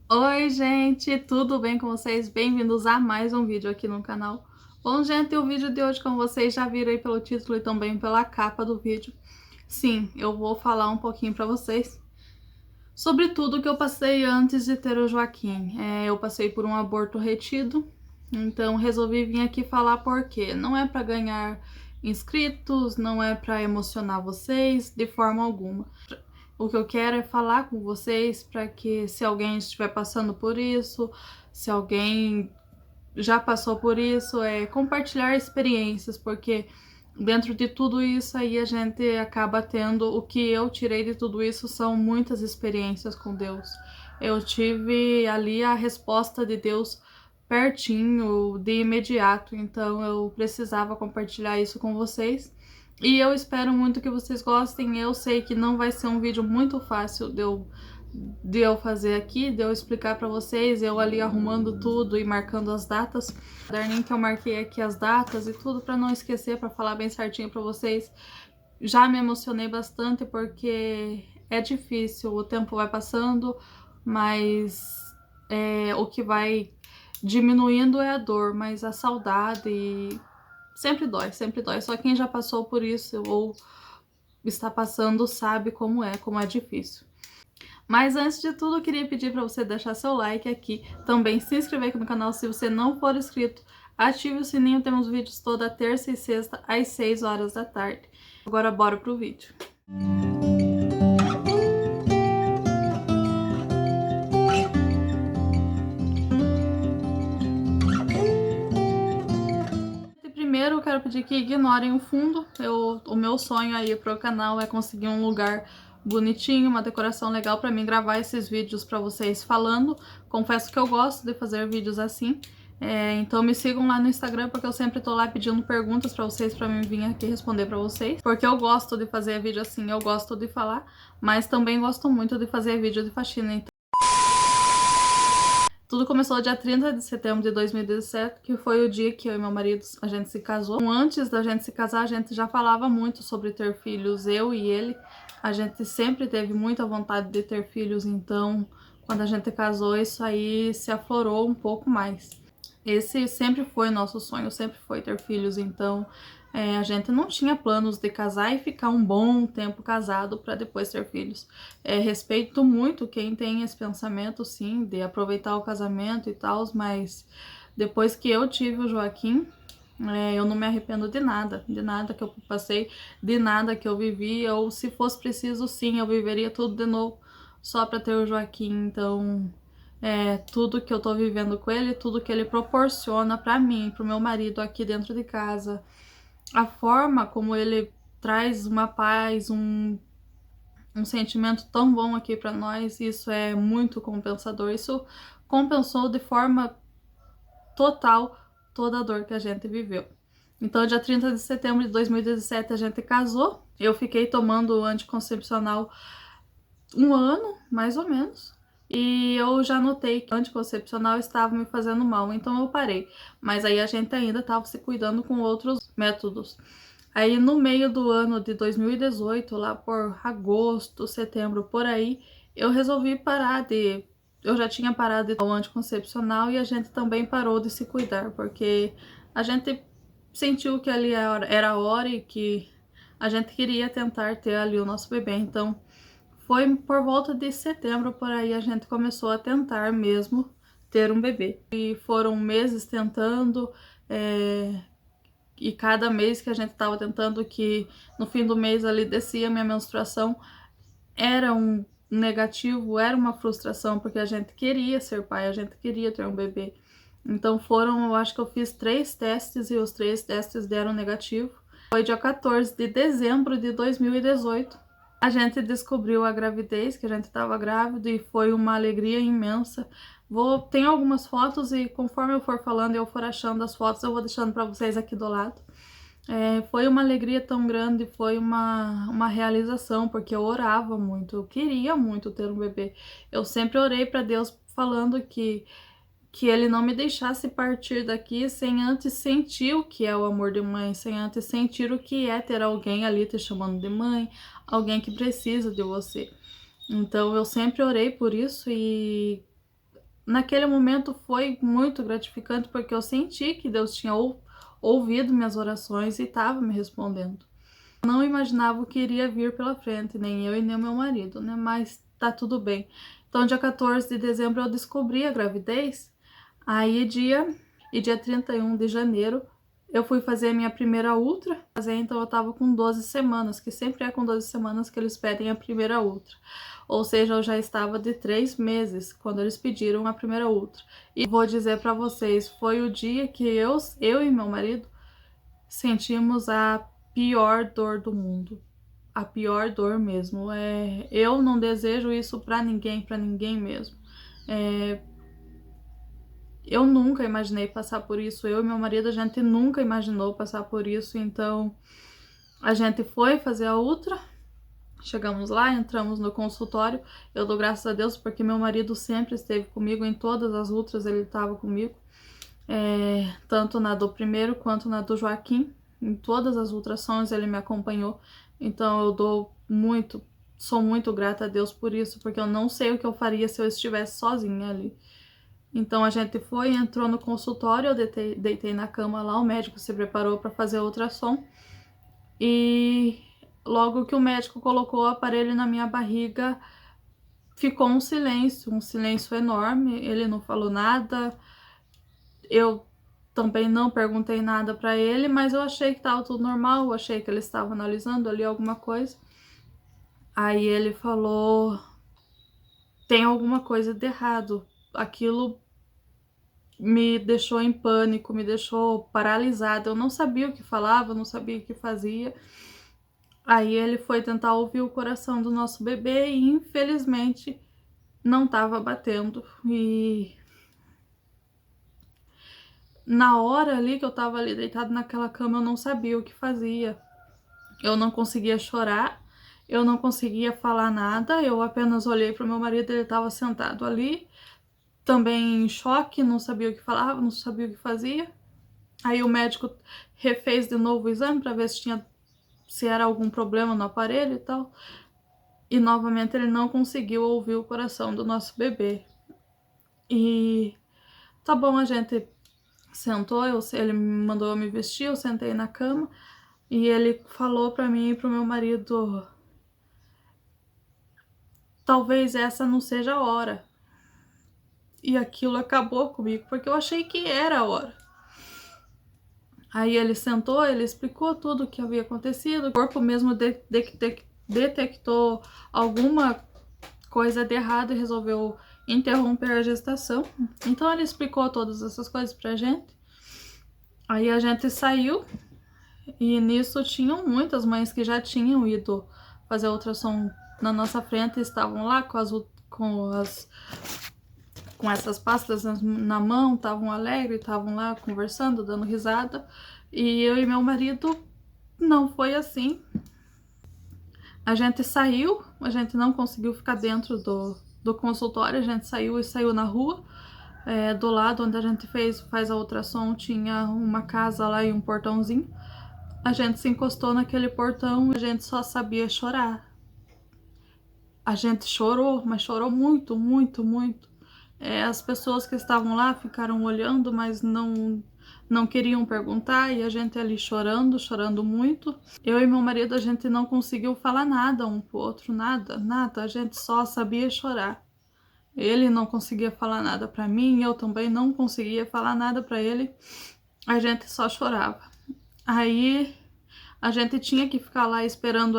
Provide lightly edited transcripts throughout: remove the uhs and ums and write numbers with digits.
Oi, gente, tudo bem com vocês? Bem-vindos a mais um vídeo aqui no canal. Bom, gente, o vídeo de hoje, como vocês já viram aí pelo título e também pela capa do vídeo, sim, eu vou falar um pouquinho pra vocês sobre tudo que eu passei antes de ter o Joaquim. Eu passei por um aborto retido, então resolvi vir aqui falar porque não é pra ganhar inscritos, não é pra emocionar vocês de forma alguma. O que eu quero é falar com vocês para que, se alguém estiver passando por isso, se alguém já passou por isso, compartilhar experiências, porque dentro de tudo isso aí a gente acaba tendo, o que eu tirei de tudo isso são muitas experiências com Deus. Eu tive ali a resposta de Deus pertinho, de imediato, então eu precisava compartilhar isso com vocês. E eu espero muito que vocês gostem. Eu sei que não vai ser um vídeo muito fácil de eu fazer aqui, de eu explicar pra vocês, eu ali arrumando tudo e marcando as datas. O caderninho que eu marquei aqui as datas e tudo pra não esquecer, pra falar bem certinho pra vocês. Já me emocionei bastante porque é difícil, o tempo vai passando, mas o que vai diminuindo é a dor, mas a saudade sempre dói, sempre dói. Só quem já passou por isso ou está passando sabe como é difícil. Mas antes de tudo, eu queria pedir para você deixar seu like aqui, também se inscrever aqui no canal se você não for inscrito, ative o sininho, temos vídeos toda terça e sexta às 6 horas da tarde. Agora bora pro vídeo. Primeiro eu quero pedir que ignorem o fundo. O meu sonho aí pro canal é conseguir um lugar bonitinho, uma decoração legal para mim gravar esses vídeos para vocês falando. Confesso que eu gosto de fazer vídeos assim. Então me sigam lá no Instagram, porque eu sempre tô lá pedindo perguntas para vocês, para mim vir aqui responder para vocês. Porque eu gosto de fazer vídeo assim, eu gosto de falar, mas também gosto muito de fazer vídeo de faxina. Então tudo começou dia 30 de setembro de 2017, que foi o dia que eu e meu marido, a gente se casou. Antes da gente se casar, a gente já falava muito sobre ter filhos, eu e ele. A gente sempre teve muita vontade de ter filhos, então quando a gente casou, isso aí se aflorou um pouco mais. Esse sempre foi nosso sonho, sempre foi ter filhos, então a gente não tinha planos de casar e ficar um bom tempo casado para depois ter filhos. Respeito muito quem tem esse pensamento, sim, de aproveitar o casamento e tal, mas depois que eu tive o Joaquim, eu não me arrependo de nada que eu passei, de nada que eu vivi, ou se fosse preciso, sim, eu viveria tudo de novo só para ter o Joaquim, então tudo que eu tô vivendo com ele, tudo que ele proporciona pra mim, pro meu marido aqui dentro de casa, a forma como ele traz uma paz, um sentimento tão bom aqui pra nós, isso é muito compensador. Isso compensou de forma total toda a dor que a gente viveu. Então, dia 30 de setembro de 2017, a gente casou. Eu fiquei tomando anticoncepcional um ano, mais ou menos. E eu já notei que o anticoncepcional estava me fazendo mal, então eu parei. Mas aí a gente ainda estava se cuidando com outros métodos. Aí no meio do ano de 2018, lá por agosto, setembro, por aí, eu resolvi parar de... Eu já tinha parado de tomar o anticoncepcional e a gente também parou de se cuidar, porque a gente sentiu que ali era a hora e que a gente queria tentar ter ali o nosso bebê. Então foi por volta de setembro, por aí, a gente começou a tentar mesmo ter um bebê. E foram meses tentando, e cada mês que a gente estava tentando, que no fim do mês ali descia a minha menstruação, era um negativo, era uma frustração, porque a gente queria ser pai, a gente queria ter um bebê. Então eu acho que eu fiz 3 testes e os 3 testes deram negativo. Foi dia 14 de dezembro de 2018. A gente descobriu a gravidez, que a gente estava grávida, e foi uma alegria imensa. Tem algumas fotos e conforme eu for falando e eu for achando as fotos, eu vou deixando para vocês aqui do lado. Foi uma alegria tão grande, foi uma realização, porque eu orava muito, eu queria muito ter um bebê. Eu sempre orei para Deus falando que ele não me deixasse partir daqui sem antes sentir o que é o amor de mãe, sem antes sentir o que é ter alguém ali te chamando de mãe, alguém que precisa de você. Então eu sempre orei por isso e naquele momento foi muito gratificante, porque eu senti que Deus tinha ouvido minhas orações e estava me respondendo. Eu não imaginava o que iria vir pela frente, nem eu e nem o meu marido, né? Mas tá tudo bem. Então, dia 14 de dezembro eu descobri a gravidez. Aí, dia 31 de janeiro, eu fui fazer a minha primeira ultra. Então, eu tava com 12 semanas, que sempre é com 12 semanas que eles pedem a primeira ultra. Ou seja, eu já estava de 3 meses quando eles pediram a primeira ultra. E vou dizer pra vocês, foi o dia que eu e meu marido sentimos a pior dor do mundo. A pior dor mesmo. Eu não desejo isso pra ninguém mesmo. Eu nunca imaginei passar por isso. Eu e meu marido, a gente nunca imaginou passar por isso. Então, a gente foi fazer a ultra. Chegamos lá, entramos no consultório. Eu dou graças a Deus porque meu marido sempre esteve comigo. Em todas as ultras ele estava comigo. Tanto na do primeiro quanto na do Joaquim. Em todas as ultrassons ele me acompanhou. Então eu sou muito grata a Deus por isso. Porque eu não sei o que eu faria se eu estivesse sozinha ali. Então a gente foi, entrou no consultório, eu deitei na cama lá, o médico se preparou para fazer a ultrassom. E logo que o médico colocou o aparelho na minha barriga, ficou um silêncio enorme, ele não falou nada. Eu também não perguntei nada para ele, mas eu achei que estava tudo normal, eu achei que ele estava analisando ali alguma coisa. Aí ele falou, tem alguma coisa de errado. Aquilo me deixou em pânico, me deixou paralisada. Eu não sabia o que falava, não sabia o que fazia. Aí ele foi tentar ouvir o coração do nosso bebê e infelizmente não estava batendo. E na hora ali que eu tava ali deitada naquela cama, eu não sabia o que fazia. Eu não conseguia chorar, eu não conseguia falar nada, eu apenas olhei para o meu marido, ele estava sentado ali, também em choque, não sabia o que falava, não sabia o que fazia. Aí o médico refez de novo o exame para ver se era algum problema no aparelho e tal. E novamente ele não conseguiu ouvir o coração do nosso bebê. E tá bom, a gente sentou, ele me mandou eu me vestir, eu sentei na cama e ele falou para mim e pro meu marido: talvez essa não seja a hora. E aquilo acabou comigo, porque eu achei que era a hora. Aí ele sentou, ele explicou tudo o que havia acontecido. O corpo mesmo detectou alguma coisa de errado e resolveu interromper a gestação. Então ele explicou todas essas coisas pra gente. Aí a gente saiu e nisso tinham muitas mães que já tinham ido fazer ultrassom na nossa frente e estavam lá com essas pastas na mão, estavam alegres, estavam lá conversando, dando risada. E eu e meu marido não foi assim. A gente saiu, a gente não conseguiu ficar dentro do consultório, a gente saiu na rua. Do lado onde a gente faz a ultrassom tinha uma casa lá e um portãozinho. A gente se encostou naquele portão e a gente só sabia chorar. A gente chorou, mas chorou muito, muito, muito. As pessoas que estavam lá ficaram olhando, mas não queriam perguntar, e a gente ali chorando muito. Eu e meu marido, a gente não conseguiu falar nada um pro outro, nada, nada. A gente só sabia chorar. Ele não conseguia falar nada pra mim, eu também não conseguia falar nada pra ele. A gente só chorava. Aí a gente tinha que ficar lá esperando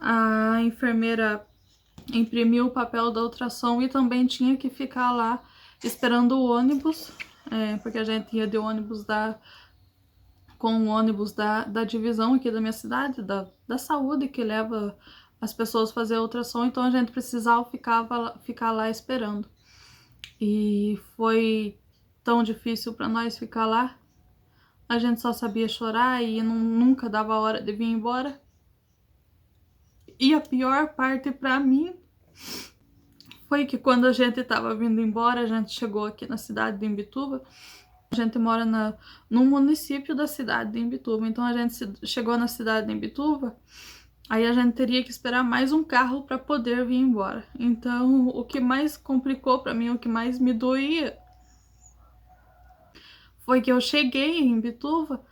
a enfermeira imprimir o papel da ultrassom e também tinha que ficar lá esperando o ônibus, porque a gente ia de ônibus com o ônibus da divisão aqui da minha cidade, da saúde, que leva as pessoas a fazer a ultrassom, então a gente precisava ficar lá esperando. E foi tão difícil para nós ficar lá. A gente só sabia chorar e nunca dava hora de vir embora. E a pior parte para mim foi que quando a gente estava vindo embora, a gente chegou aqui na cidade de Imbituba. A gente mora no município da cidade de Imbituba. Então a gente chegou na cidade de Imbituba, Aí a gente teria que esperar mais um carro para poder vir embora. Então, o que mais complicou para mim, o que mais me doía, foi que eu cheguei em Bituva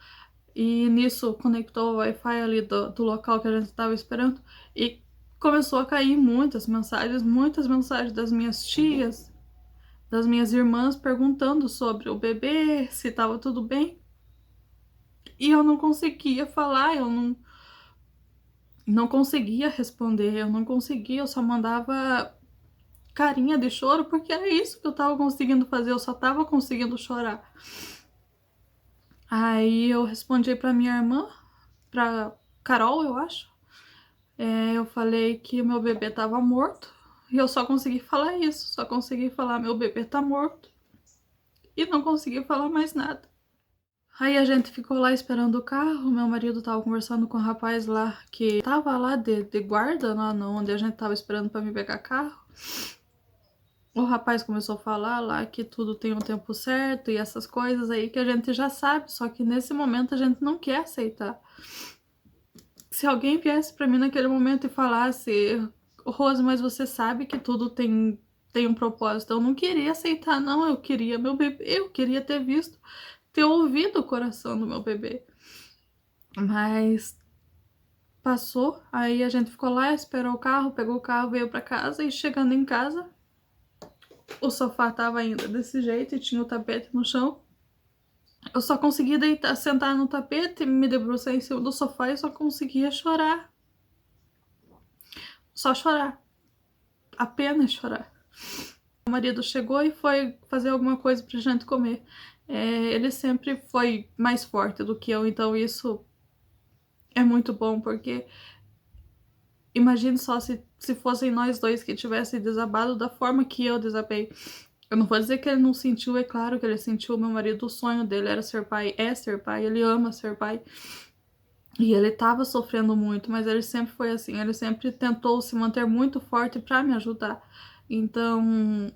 e nisso conectou o Wi-Fi ali do local que a gente estava esperando e começou a cair muitas mensagens das minhas tias, das minhas irmãs perguntando sobre o bebê, se estava tudo bem. E eu não conseguia falar, eu não conseguia responder, eu não conseguia, eu só mandava carinha de choro, porque era isso que eu tava conseguindo fazer, eu só tava conseguindo chorar. Aí eu respondi pra minha irmã, pra Carol, eu acho. Eu falei que o meu bebê tava morto, e eu só consegui falar isso, só consegui falar meu bebê tá morto, e não consegui falar mais nada. Aí a gente ficou lá esperando o carro, meu marido tava conversando com o rapaz lá, que tava lá de guarda, lá onde a gente tava esperando pra me pegar carro. O rapaz começou a falar lá que tudo tem um tempo certo e essas coisas aí que a gente já sabe, só que nesse momento a gente não quer aceitar. Se alguém viesse pra mim naquele momento e falasse, Rose, mas você sabe que tudo tem um propósito, eu não queria aceitar, não, eu queria meu bebê, eu queria ter visto, ter ouvido o coração do meu bebê. Mas passou, aí a gente ficou lá, esperou o carro, pegou o carro, veio pra casa e chegando em casa, o sofá tava ainda desse jeito e tinha o tapete no chão. Eu só conseguia deitar, sentar no tapete, me debruçar em cima do sofá e só conseguia chorar. Só chorar. Apenas chorar. Meu marido chegou e foi fazer alguma coisa pra gente comer. Ele sempre foi mais forte do que eu, então isso é muito bom, porque imagine só se fossem nós dois que tivessem desabado da forma que eu desabei. Eu não vou dizer que ele não sentiu, é claro que ele sentiu. Meu marido, o sonho dele era ser pai, é ser pai, ele ama ser pai. E ele tava sofrendo muito, mas ele sempre foi assim, ele sempre tentou se manter muito forte pra me ajudar. Então,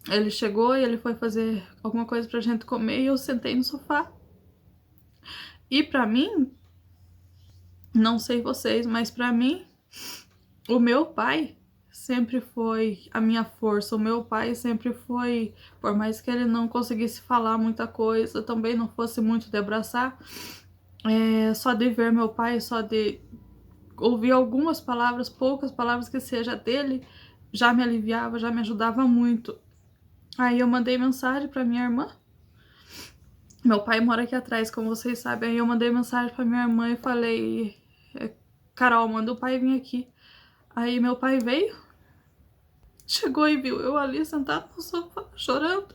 ele chegou e ele foi fazer alguma coisa pra gente comer e eu sentei no sofá. E pra mim, não sei vocês, mas pra mim, o meu pai sempre foi a minha força. O meu pai sempre foi, por mais que ele não conseguisse falar muita coisa, também não fosse muito de abraçar, só de ver meu pai, só de ouvir algumas palavras, poucas palavras que seja dele, já me aliviava, já me ajudava muito. Aí eu mandei mensagem pra minha irmã. Meu pai mora aqui atrás, como vocês sabem. Aí eu mandei mensagem pra minha irmã e falei, Carol, manda o pai vir aqui. Aí meu pai veio, chegou e viu eu ali sentado no sofá, chorando.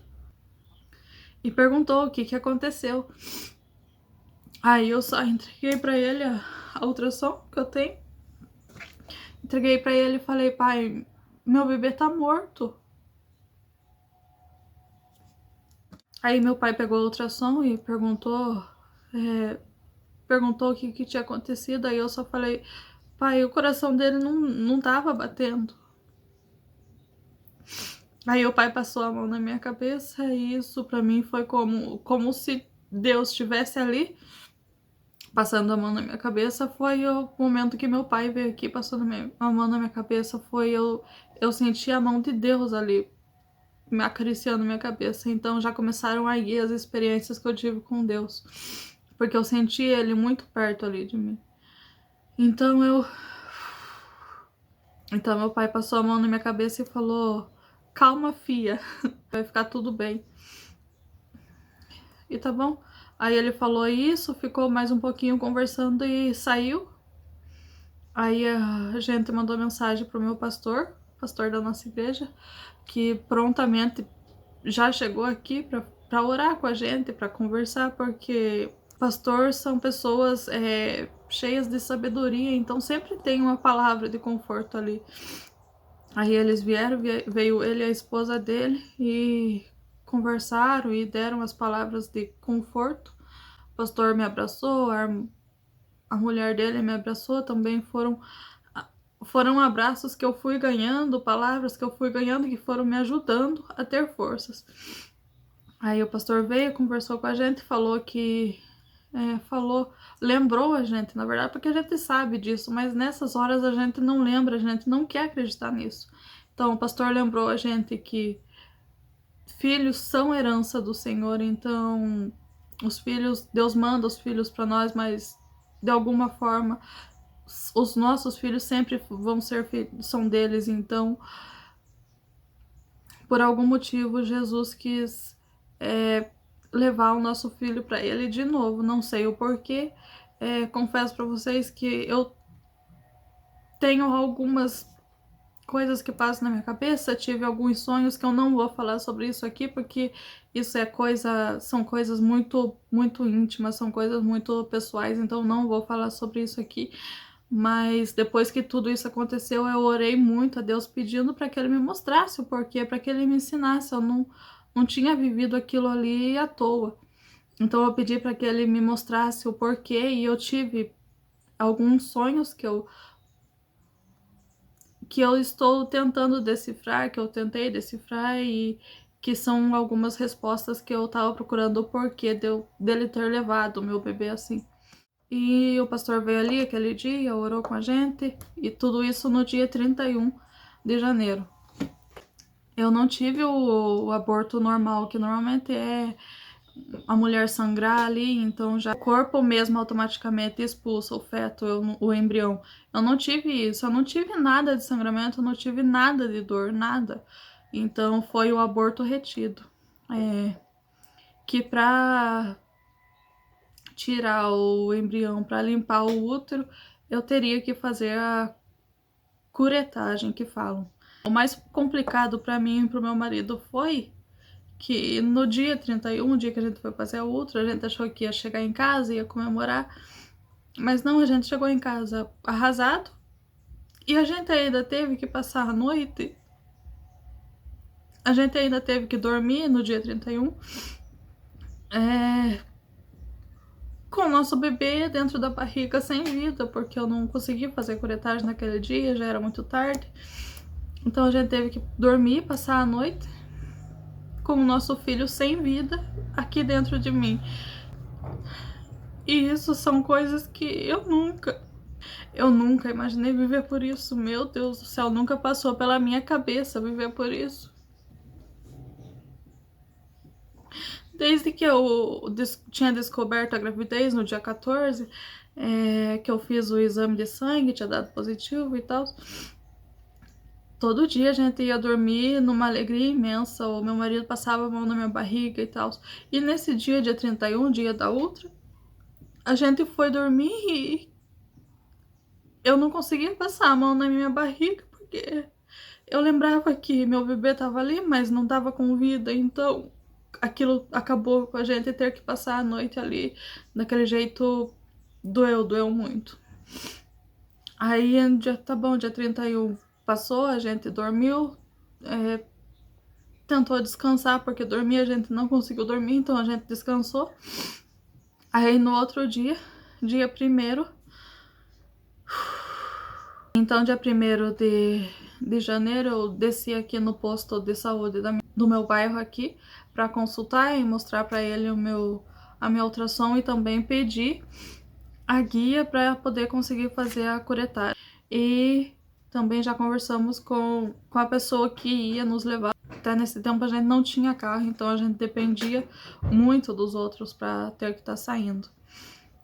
E perguntou o que aconteceu. Aí eu só entreguei pra ele a ultrassom que eu tenho. Entreguei pra ele e falei, pai, meu bebê tá morto. Aí meu pai pegou a ultrassom e perguntou o que tinha acontecido. Aí eu só falei, pai, o coração dele não tava batendo. Aí o pai passou a mão na minha cabeça e isso pra mim foi como se Deus estivesse ali passando a mão na minha cabeça. Foi o momento que meu pai veio aqui passando a mão na minha cabeça. Eu senti a mão de Deus ali me acariciando minha cabeça. Então já começaram aí as experiências que eu tive com Deus, porque eu senti ele muito perto ali de mim. Então meu pai passou a mão na minha cabeça e falou, calma, fia, vai ficar tudo bem. E tá bom. Aí ele falou isso, ficou mais um pouquinho conversando e saiu. Aí a gente mandou mensagem pro meu pastor da nossa igreja, que prontamente já chegou aqui pra orar com a gente, pra conversar, porque pastor são pessoas cheias de sabedoria, então sempre tem uma palavra de conforto ali. Aí eles veio ele e a esposa dele e conversaram e deram as palavras de conforto. O pastor me abraçou, a mulher dele me abraçou, também foram abraços que eu fui ganhando, palavras que eu fui ganhando que foram me ajudando a ter forças. Aí o pastor veio, conversou com a gente, falou que falou, lembrou a gente, na verdade, porque a gente sabe disso, mas nessas horas a gente não lembra, a gente não quer acreditar nisso. Então, o pastor lembrou a gente que filhos são herança do Senhor, então os filhos, Deus manda os filhos para nós, mas de alguma forma os nossos filhos sempre vão ser são deles, então por algum motivo Jesus quis levar o nosso filho para ele de novo, não sei o porquê. Confesso para vocês que eu tenho algumas coisas que passam na minha cabeça, tive alguns sonhos que eu não vou falar sobre isso aqui, porque isso são coisas muito, muito íntimas, são coisas muito pessoais, então não vou falar sobre isso aqui. Mas depois que tudo isso aconteceu, eu orei muito a Deus pedindo para que Ele me mostrasse o porquê, para que Ele me ensinasse. Eu não tinha vivido aquilo ali à toa. Então eu pedi para que Ele me mostrasse o porquê e eu tive alguns sonhos que eu estou tentando decifrar, que eu tentei decifrar e que são algumas respostas que eu estava procurando o porquê dele ter levado o meu bebê assim. E o pastor veio ali aquele dia, orou com a gente, e tudo isso no dia 31 de janeiro. Eu não tive o aborto normal, que normalmente é a mulher sangrar ali, então já o corpo mesmo automaticamente expulsa o feto, o embrião. Eu não tive isso, eu não tive nada de sangramento, eu não tive nada de dor, nada. Então foi o aborto retido. Que pra tirar o embrião, para limpar o útero, eu teria que fazer a curetagem que falam. O mais complicado para mim e pro meu marido foi que no dia 31, o dia que a gente foi fazer a outra, a gente achou que ia chegar em casa, ia comemorar, mas não, a gente chegou em casa arrasado e a gente ainda teve que passar a noite, a gente ainda teve que dormir no dia 31, com o nosso bebê dentro da barriga sem vida, porque eu não consegui fazer curetagem naquele dia, já era muito tarde. Então a gente teve que dormir, passar a noite com o nosso filho sem vida aqui dentro de mim. E isso são coisas que eu nunca imaginei viver por isso. Meu Deus do céu, nunca passou pela minha cabeça viver por isso. Desde que eu tinha descoberto a gravidez no dia 14, que eu fiz o exame de sangue, tinha dado positivo e tal. Todo dia a gente ia dormir numa alegria imensa, o meu marido passava a mão na minha barriga e tal. E nesse dia 31, dia da outra, a gente foi dormir e eu não conseguia passar a mão na minha barriga, porque eu lembrava que meu bebê tava ali, mas não tava com vida, então aquilo acabou com a gente ter que passar a noite ali, daquele jeito, doeu muito. Aí, tá bom, dia 31 passou, a gente dormiu, tentou descansar, porque dormir a gente não conseguiu dormir, então a gente descansou. Aí no outro dia, dia 1º, então dia 1º de janeiro, eu desci aqui no posto de saúde do meu bairro aqui, para consultar e mostrar para ele a minha ultrassom e também pedir a guia para poder conseguir fazer a curetagem. E também já conversamos com a pessoa que ia nos levar. Até nesse tempo a gente não tinha carro, então a gente dependia muito dos outros para ter que estar saindo.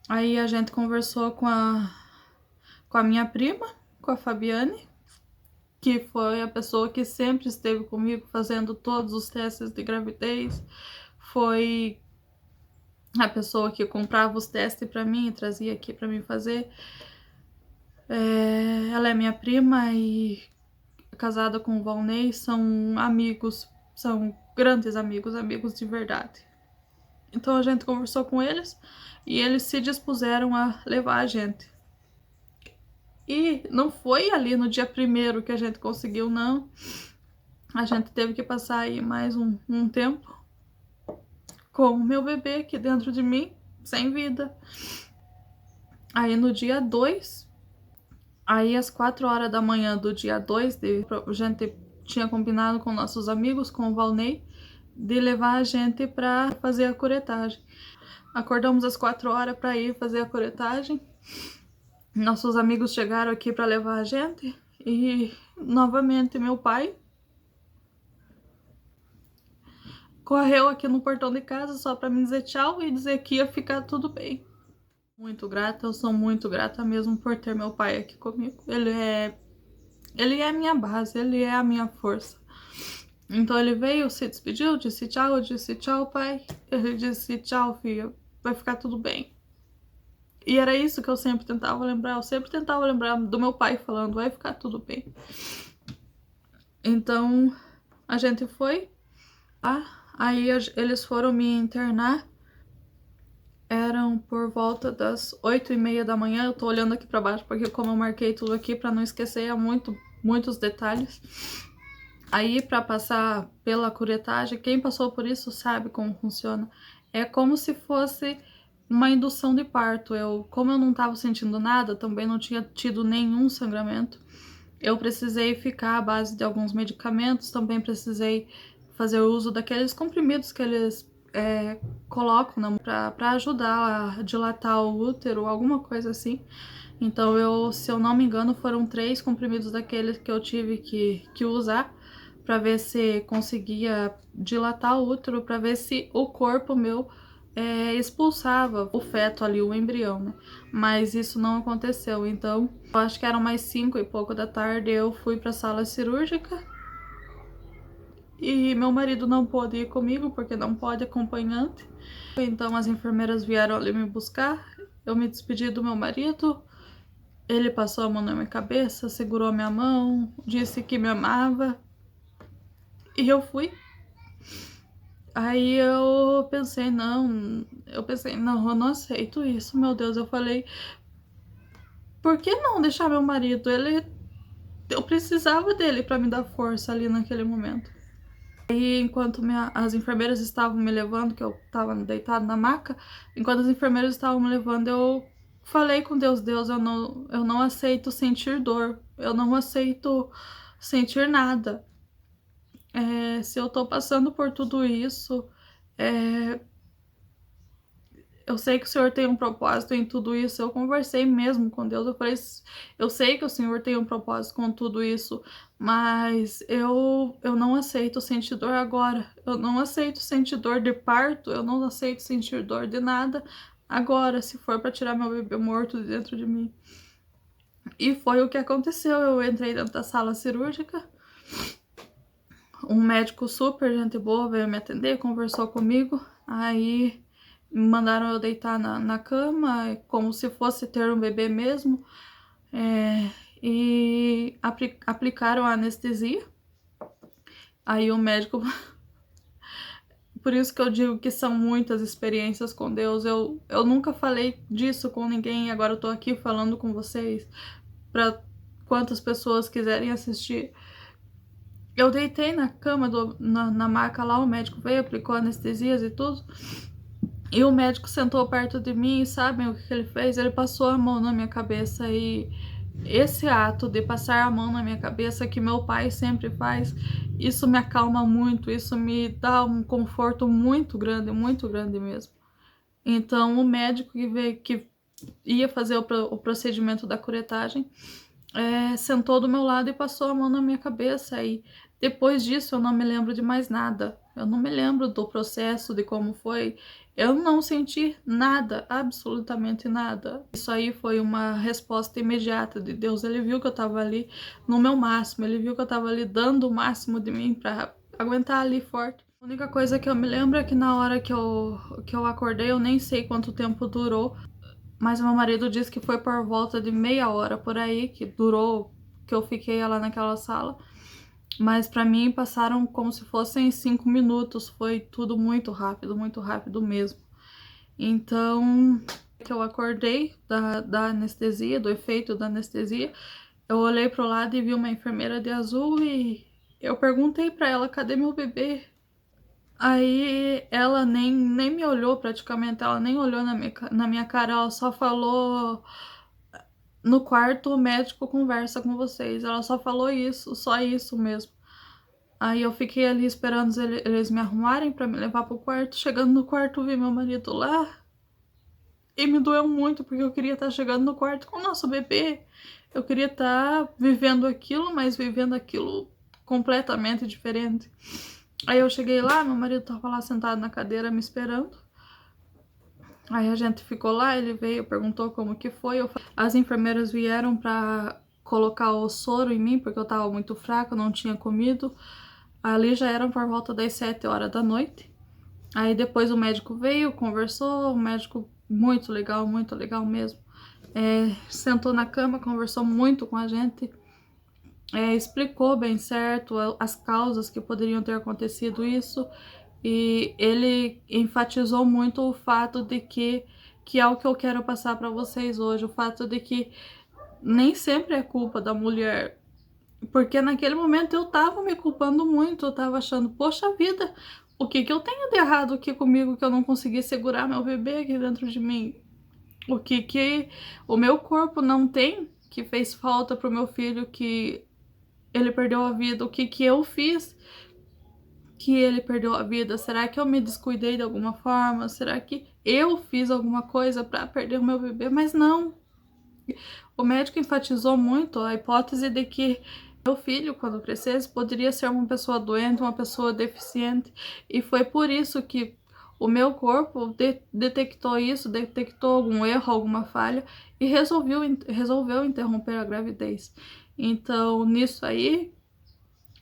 Aí a gente conversou com a minha prima, com a Fabiane, que foi a pessoa que sempre esteve comigo fazendo todos os testes de gravidez. Foi a pessoa que comprava os testes para mim e trazia aqui para mim fazer. Ela é minha prima e casada com o Valnei, são amigos, são grandes amigos, amigos de verdade. Então a gente conversou com eles e eles se dispuseram a levar a gente. E não foi ali no dia 1º que a gente conseguiu, não. A gente teve que passar aí mais um tempo com o meu bebê aqui dentro de mim, sem vida. Aí no dia 2, aí às 4 horas da manhã do dia 2, a gente tinha combinado com nossos amigos, com o Valnei, de levar a gente para fazer a curetagem. acordamos às 4 horas para ir fazer a curetagem. Nossos amigos chegaram aqui para levar a gente e novamente meu pai correu aqui no portão de casa só para me dizer tchau e dizer que ia ficar tudo bem. Muito grata, eu sou muito grata mesmo por ter meu pai aqui comigo. Ele é a minha base, ele é a minha força. Então ele veio, se despediu, disse tchau, eu disse tchau, pai. Ele disse tchau, filho, vai ficar tudo bem. E era isso que eu sempre tentava lembrar. Eu sempre tentava lembrar do meu pai falando, vai ficar tudo bem. Então a gente foi lá, aí eles foram me internar. Eram por volta das 8h30 da manhã. Eu tô olhando aqui pra baixo porque como eu marquei tudo aqui pra não esquecer, é muitos detalhes. Aí pra passar pela curetagem, quem passou por isso sabe como funciona. É como se fosse uma indução de parto. Como eu não tava sentindo nada, também não tinha tido nenhum sangramento. Eu precisei ficar à base de alguns medicamentos, também precisei fazer uso daqueles comprimidos que eles colocam para ajudar a dilatar o útero, alguma coisa assim. Então se eu não me engano, foram 3 comprimidos daqueles que eu tive que usar para ver se conseguia dilatar o útero, para ver se o corpo meu expulsava o feto ali, o embrião, né? Mas isso não aconteceu. Então, eu acho que eram mais 5 e pouco da tarde, eu fui para a sala cirúrgica. E meu marido não pôde ir comigo, porque não pode acompanhante. Então as enfermeiras vieram ali me buscar. Eu me despedi do meu marido. Ele passou a mão na minha cabeça, segurou a minha mão, disse que me amava. E eu fui. Aí eu pensei, não, eu não aceito isso, meu Deus. Eu falei, por que não deixar meu marido? Eu precisava dele pra me dar força ali naquele momento. E enquanto as enfermeiras estavam me levando, que eu tava deitada na maca, enquanto as enfermeiras estavam me levando, eu falei com Deus, eu não aceito sentir dor, eu não aceito sentir nada. Se eu tô passando por tudo isso, eu sei que o Senhor tem um propósito em tudo isso. Eu conversei mesmo com Deus. Eu falei, eu sei que o Senhor tem um propósito com tudo isso, mas eu não aceito sentir dor agora. Eu não aceito sentir dor de parto. Eu não aceito sentir dor de nada agora, se for para tirar meu bebê morto de dentro de mim. E foi o que aconteceu. Eu entrei dentro da sala cirúrgica. Um médico super gente boa veio me atender, conversou comigo. Aí mandaram eu deitar na cama, como se fosse ter um bebê mesmo, e aplicaram a anestesia. Aí o médico... Por isso que eu digo que são muitas experiências com Deus. Eu nunca falei disso com ninguém, agora eu tô aqui falando com vocês, para quantas pessoas quiserem assistir. Eu deitei na cama, na maca lá, o médico veio, aplicou anestesias e tudo. E o médico sentou perto de mim e sabem o que ele fez? Ele passou a mão na minha cabeça e esse ato de passar a mão na minha cabeça que meu pai sempre faz, isso me acalma muito, isso me dá um conforto muito grande mesmo. Então o médico que ia fazer o procedimento da curetagem sentou do meu lado e passou a mão na minha cabeça e depois disso eu não me lembro de mais nada. Eu não me lembro do processo, de como foi. Eu não senti nada, absolutamente nada. Isso aí foi uma resposta imediata de Deus. Ele viu que eu tava ali no meu máximo, ele viu que eu tava ali dando o máximo de mim pra aguentar ali forte. A única coisa que eu me lembro é que na hora que eu acordei, eu nem sei quanto tempo durou, mas meu marido disse que foi por volta de meia hora por aí que durou, que eu fiquei lá naquela sala. Mas pra mim passaram como se fossem 5 minutos, foi tudo muito rápido mesmo. Então, que eu acordei da anestesia, do efeito da anestesia, eu olhei pro lado e vi uma enfermeira de azul e eu perguntei pra ela, cadê meu bebê? Aí ela nem me olhou praticamente, ela nem olhou na minha cara, ela só falou... No quarto o médico conversa com vocês. Ela só falou isso, só isso mesmo. Aí eu fiquei ali esperando eles me arrumarem pra me levar pro quarto. Chegando no quarto vi meu marido lá. E me doeu muito, porque eu queria estar chegando no quarto com o nosso bebê. Eu queria estar vivendo aquilo, mas vivendo aquilo completamente diferente. Aí eu cheguei lá, meu marido tava lá sentado na cadeira me esperando. Aí a gente ficou lá, ele veio, perguntou como que foi. As enfermeiras vieram pra colocar o soro em mim, porque eu tava muito fraca, não tinha comido. Ali já eram por volta das 7 horas da noite. Aí depois o médico veio, conversou, o médico muito legal mesmo. Sentou na cama, conversou muito com a gente, explicou bem certo as causas que poderiam ter acontecido isso, e ele enfatizou muito o fato de que é o que eu quero passar para vocês hoje, o fato de que nem sempre é culpa da mulher. Porque naquele momento eu tava me culpando muito, eu tava achando, poxa vida, o que que eu tenho de errado aqui comigo que eu não consegui segurar meu bebê aqui dentro de mim? O que que o meu corpo não tem que fez falta pro meu filho, que ele perdeu a vida? O que que eu fiz que ele perdeu a vida? Será que eu me descuidei de alguma forma? Será que eu fiz alguma coisa para perder o meu bebê? Mas não. O médico enfatizou muito a hipótese de que meu filho, quando crescesse, poderia ser uma pessoa doente, uma pessoa deficiente, e foi por isso que o meu corpo detectou isso, detectou algum erro, alguma falha, e resolveu interromper a gravidez. Então, nisso aí,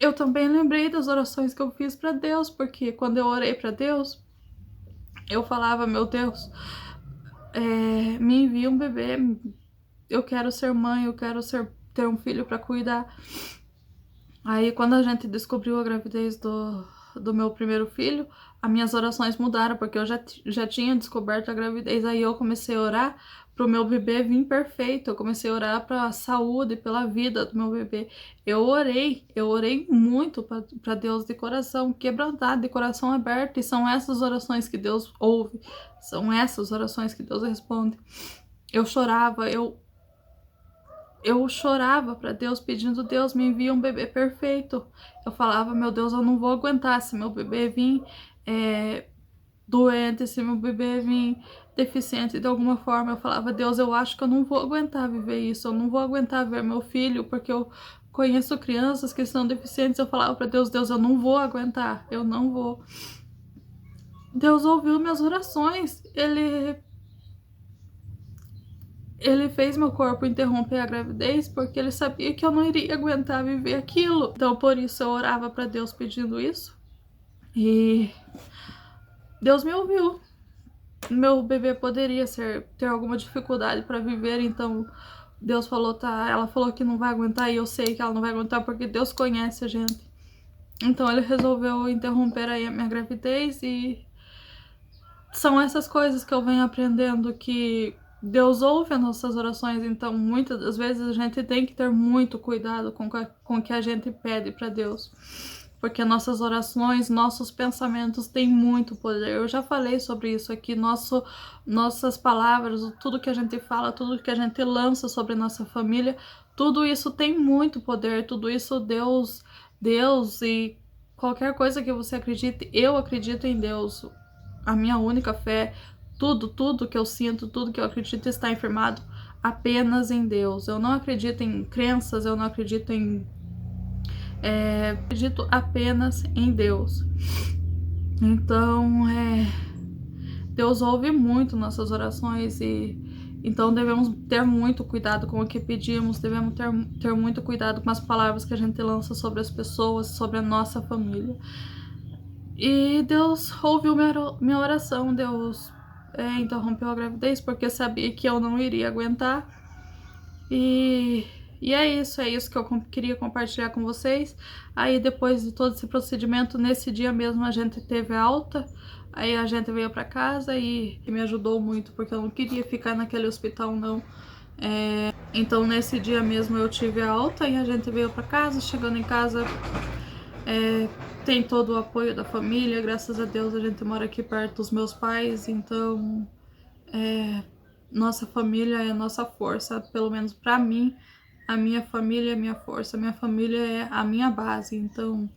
eu também lembrei das orações que eu fiz para Deus, porque quando eu orei para Deus, eu falava, meu Deus, me envia um bebê, eu quero ser mãe, eu quero ter um filho para cuidar. Aí, quando a gente descobriu a gravidez do meu primeiro filho, as minhas orações mudaram, porque eu já tinha descoberto a gravidez. Aí eu comecei a orar pro meu bebê vir perfeito, eu comecei a orar pra saúde, pela vida do meu bebê. Eu orei muito para Deus de coração quebrantado, de coração aberto, e são essas orações que Deus ouve, são essas orações que Deus responde. Eu chorava, eu chorava para Deus, pedindo, Deus, me envia um bebê perfeito. Eu falava, meu Deus, eu não vou aguentar se meu bebê vir doente, se meu bebê vir deficiente de alguma forma. Eu falava, Deus, eu acho que eu não vou aguentar viver isso, eu não vou aguentar ver meu filho, porque eu conheço crianças que são deficientes. Eu falava para Deus, Deus, eu não vou aguentar, eu não vou. Deus ouviu minhas orações, ele fez meu corpo interromper a gravidez porque ele sabia que eu não iria aguentar viver aquilo. Então, por isso, eu orava para Deus pedindo isso. E Deus me ouviu. Meu bebê poderia ter alguma dificuldade para viver, então Deus falou, tá, ela falou que não vai aguentar, e eu sei que ela não vai aguentar porque Deus conhece a gente. Então ele resolveu interromper aí a minha gravidez, e são essas coisas que eu venho aprendendo, que Deus ouve as nossas orações. Então muitas das vezes a gente tem que ter muito cuidado com o que a gente pede para Deus, porque nossas orações, nossos pensamentos têm muito poder. Eu já falei sobre isso aqui, nossas palavras, tudo que a gente fala, tudo que a gente lança sobre nossa família, tudo isso tem muito poder, tudo isso Deus e qualquer coisa que você acredite, eu acredito em Deus. A minha única fé, tudo que eu sinto, tudo que eu acredito está firmado apenas em Deus. Eu não acredito em crenças, eu não acredito em... acredito apenas em Deus. Então, Deus ouve muito nossas orações, e então devemos ter muito cuidado com o que pedimos, devemos ter muito cuidado com as palavras que a gente lança sobre as pessoas, sobre a nossa família. E Deus ouviu minha oração, Deus interrompeu a gravidez porque sabia que eu não iria aguentar. E é isso que eu queria compartilhar com vocês. Aí depois de todo esse procedimento, nesse dia mesmo a gente teve alta. Aí a gente veio pra casa e me ajudou muito, porque eu não queria ficar naquele hospital não. Então nesse dia mesmo eu tive alta e a gente veio pra casa. Chegando em casa, tem todo o apoio da família, graças a Deus a gente mora aqui perto dos meus pais, então nossa família é a nossa força, pelo menos pra mim, a minha família é a minha força, a minha família é a minha base. Então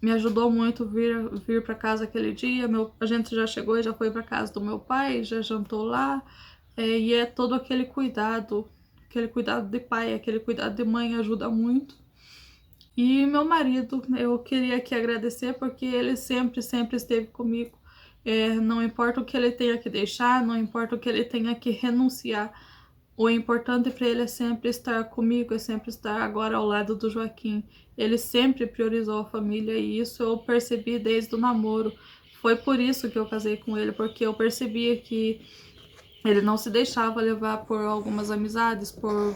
me ajudou muito vir para casa aquele dia. A gente já chegou e já foi para casa do meu pai, já jantou lá. E é todo aquele cuidado de pai, aquele cuidado de mãe ajuda muito. E meu marido, eu queria aqui agradecer porque ele sempre esteve comigo. Não importa o que ele tenha que deixar, não importa o que ele tenha que renunciar, o importante para ele é sempre estar comigo, é sempre estar agora ao lado do Joaquim. Ele sempre priorizou a família e isso eu percebi desde o namoro. Foi por isso que eu casei com ele, porque eu percebia que ele não se deixava levar por algumas amizades, por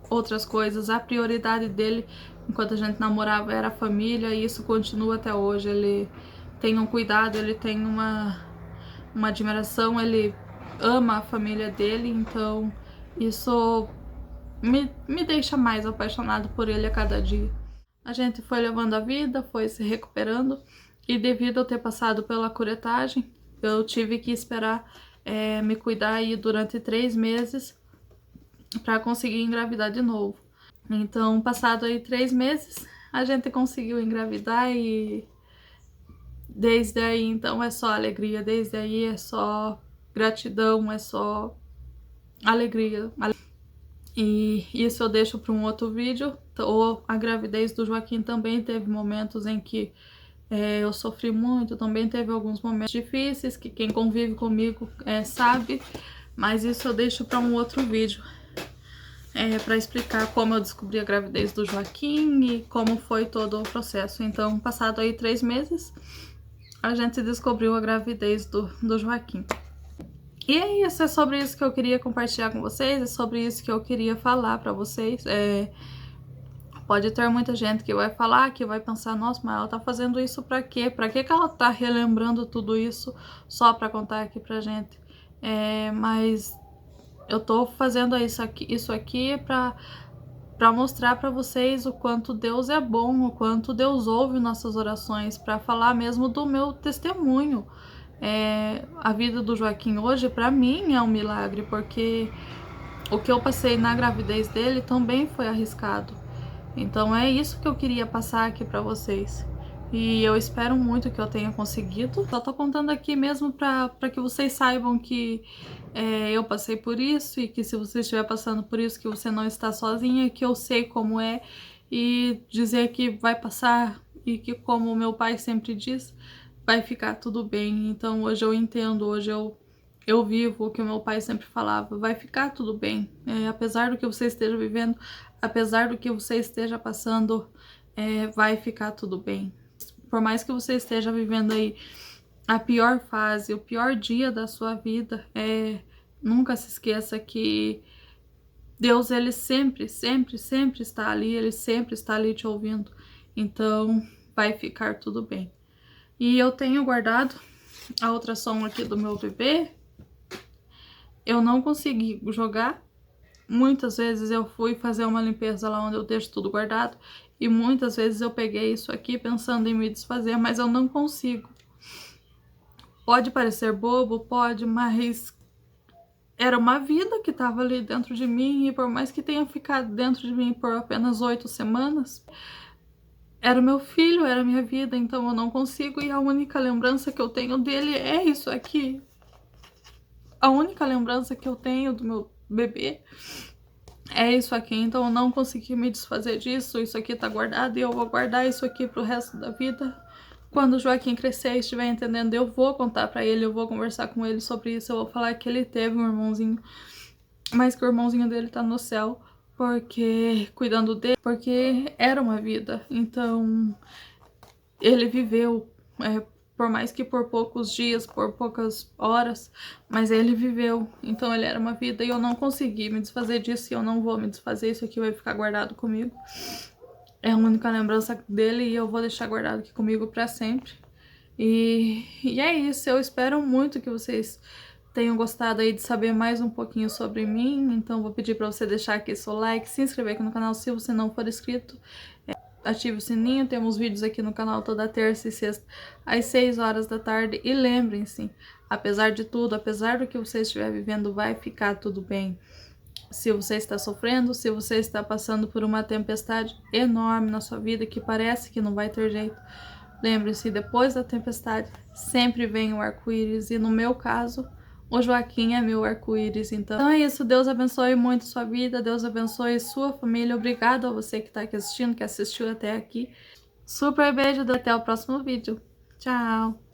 outras coisas. A prioridade dele, enquanto a gente namorava, era a família e isso continua até hoje. Ele tem um cuidado, ele tem uma admiração, ele ama a família dele, então isso me deixa mais apaixonado por ele a cada dia. A gente foi levando a vida, foi se recuperando e devido a eu ter passado pela curetagem, eu tive que esperar me cuidar aí durante 3 meses para conseguir engravidar de novo. Então, passado aí 3 meses, a gente conseguiu engravidar e desde aí então é só alegria, desde aí é só gratidão, é só alegria. E isso eu deixo para um outro vídeo. A gravidez do Joaquim também teve momentos em que eu sofri muito, também teve alguns momentos difíceis que quem convive comigo sabe, mas isso eu deixo para um outro vídeo. Para explicar como eu descobri a gravidez do Joaquim e como foi todo o processo. Então, passado aí 3 meses, a gente descobriu a gravidez do Joaquim. E é isso, é sobre isso que eu queria compartilhar com vocês, é sobre isso que eu queria falar pra vocês. Pode ter muita gente que vai falar, que vai pensar, nossa, mas ela tá fazendo isso pra quê? Pra que ela tá relembrando tudo isso só pra contar aqui pra gente? Mas eu tô fazendo isso aqui pra mostrar pra vocês o quanto Deus é bom, o quanto Deus ouve nossas orações, pra falar mesmo do meu testemunho. A vida do Joaquim hoje, pra mim, é um milagre, porque o que eu passei na gravidez dele também foi arriscado. Então é isso que eu queria passar aqui pra vocês. E eu espero muito que eu tenha conseguido. Só tô contando aqui mesmo pra que vocês saibam que eu passei por isso e que se você estiver passando por isso, que você não está sozinha, que eu sei como é e dizer que vai passar e que, como o meu pai sempre diz, vai ficar tudo bem. Então hoje eu entendo, hoje eu vivo o que o meu pai sempre falava, vai ficar tudo bem. Apesar do que você esteja vivendo, apesar do que você esteja passando, vai ficar tudo bem. Por mais que você esteja vivendo aí a pior fase, o pior dia da sua vida, nunca se esqueça que Deus, ele sempre está ali, ele sempre está ali te ouvindo. Então vai ficar tudo bem. E eu tenho guardado a ultrassom aqui do meu bebê. Eu não consegui jogar. Muitas vezes eu fui fazer uma limpeza lá onde eu deixo tudo guardado. E muitas vezes eu peguei isso aqui pensando em me desfazer, mas eu não consigo. Pode parecer bobo, pode, mas era uma vida que estava ali dentro de mim. E por mais que tenha ficado dentro de mim por apenas 8 semanas... era o meu filho, era a minha vida, então eu não consigo. E a única lembrança que eu tenho dele é isso aqui. A única lembrança que eu tenho do meu bebê é isso aqui. Então eu não consegui me desfazer disso. Isso aqui tá guardado e eu vou guardar isso aqui pro resto da vida. Quando o Joaquim crescer e estiver entendendo, eu vou contar pra ele, eu vou conversar com ele sobre isso. Eu vou falar que ele teve um irmãozinho, mas que o irmãozinho dele tá no céu, porque cuidando dele, porque era uma vida. Então ele viveu, por mais que por poucos dias, por poucas horas, mas ele viveu. Então ele era uma vida e eu não consegui me desfazer disso e eu não vou me desfazer. Isso aqui vai ficar guardado comigo. É a única lembrança dele e eu vou deixar guardado aqui comigo pra sempre. E é isso, eu espero muito que vocês tenham gostado aí de saber mais um pouquinho sobre mim. Então vou pedir pra você deixar aqui seu like, se inscrever aqui no canal se você não for inscrito. Ative o sininho, temos vídeos aqui no canal toda terça e sexta às 6 horas da tarde. E lembrem-se, apesar de tudo, apesar do que você estiver vivendo, vai ficar tudo bem. Se você está sofrendo, se você está passando por uma tempestade enorme na sua vida que parece que não vai ter jeito, lembre-se, depois da tempestade sempre vem o arco-íris, e no meu caso, o Joaquim é meu arco-íris. Então é isso, Deus abençoe muito sua vida, Deus abençoe sua família. Obrigado a você que está aqui assistindo, que assistiu até aqui. Super beijo, até o próximo vídeo. Tchau!